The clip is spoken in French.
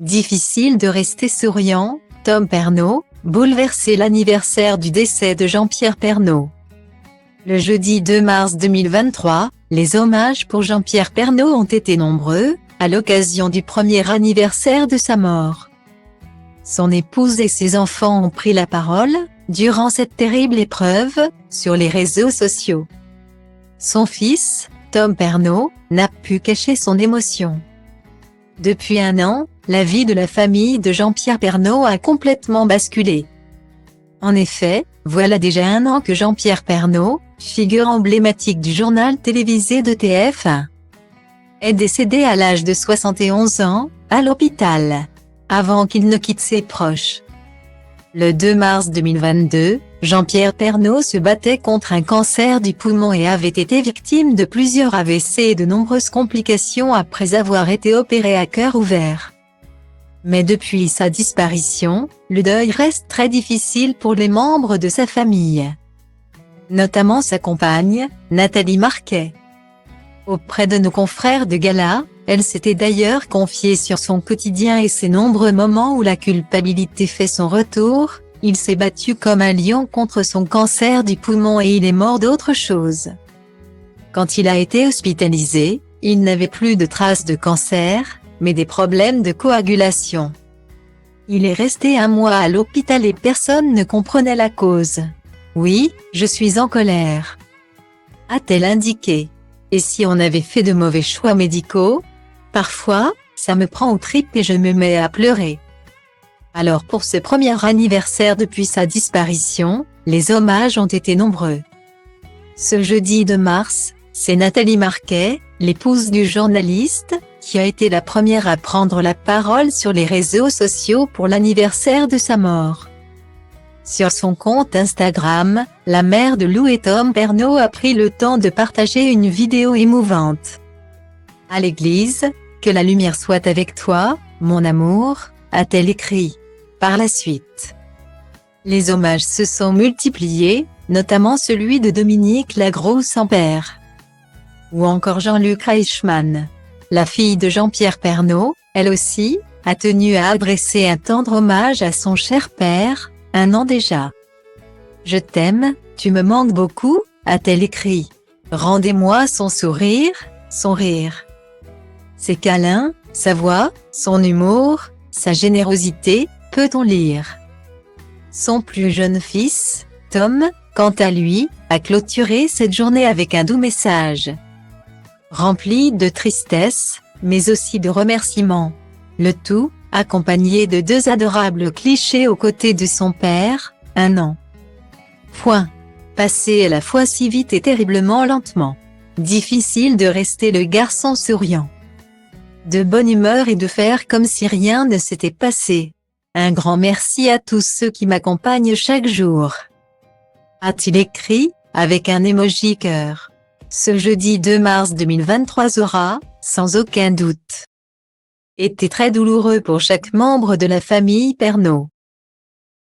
Difficile de rester souriant, Tom Pernaut, bouleversé l'anniversaire du décès de Jean-Pierre Pernaut. Le jeudi 2 mars 2023, les hommages pour Jean-Pierre Pernaut ont été nombreux, à l'occasion du premier anniversaire de sa mort. Son épouse et ses enfants ont pris la parole, durant cette terrible épreuve, sur les réseaux sociaux. Son fils, Tom Pernaut, n'a pu cacher son émotion. Depuis un an, la vie de la famille de Jean-Pierre Pernaut a complètement basculé. En effet, voilà déjà un an que Jean-Pierre Pernaut, figure emblématique du journal télévisé de TF1, est décédé à l'âge de 71 ans, à l'hôpital, avant qu'il ne quitte ses proches. Le 2 mars 2022, Jean-Pierre Pernaut se battait contre un cancer du poumon et avait été victime de plusieurs AVC et de nombreuses complications après avoir été opéré à cœur ouvert. Mais depuis sa disparition, le deuil reste très difficile pour les membres de sa famille. Notamment sa compagne, Nathalie Marquet. Auprès de nos confrères de Gala, elle s'était d'ailleurs confiée sur son quotidien et ses nombreux moments où la culpabilité fait son retour. Il s'est battu comme un lion contre son cancer du poumon et il est mort d'autre chose. Quand il a été hospitalisé, il n'avait plus de traces de cancer, mais des problèmes de coagulation. Il est resté un mois à l'hôpital et personne ne comprenait la cause. « Oui, je suis en colère », a-t-elle indiqué. « Et si on avait fait de mauvais choix médicaux ? Parfois, ça me prend aux tripes et je me mets à pleurer. » Alors pour ce premier anniversaire depuis sa disparition, les hommages ont été nombreux. Ce jeudi 2 mars, c'est Nathalie Marquet, l'épouse du journaliste, qui a été la première à prendre la parole sur les réseaux sociaux pour l'anniversaire de sa mort. Sur son compte Instagram, la mère de Lou et Tom Pernaut a pris le temps de partager une vidéo émouvante. À l'église, que la lumière soit avec toi, mon amour, a-t-elle écrit. Par la suite, les hommages se sont multipliés, notamment celui de Dominique Lagroux-Sampère. Ou encore Jean-Luc Reichmann. La fille de Jean-Pierre Pernaut, elle aussi, a tenu à adresser un tendre hommage à son cher père, un an déjà. « Je t'aime, tu me manques beaucoup », a-t-elle écrit. « Rendez-moi son sourire, son rire. Ses câlins, sa voix, son humour, sa générosité, peut-on lire. » Son plus jeune fils, Tom, quant à lui, a clôturé cette journée avec un doux message. Rempli de tristesse, mais aussi de remerciements. Le tout, accompagné de 2 adorables clichés aux côtés de son père, un an. Point. Passé à la fois si vite et terriblement lentement. Difficile de rester le garçon souriant. De bonne humeur et de faire comme si rien ne s'était passé. Un grand merci à tous ceux qui m'accompagnent chaque jour. A-t-il écrit, avec un emoji cœur. Ce jeudi 2 mars 2023 aura, sans aucun doute, été très douloureux pour chaque membre de la famille Pernaut.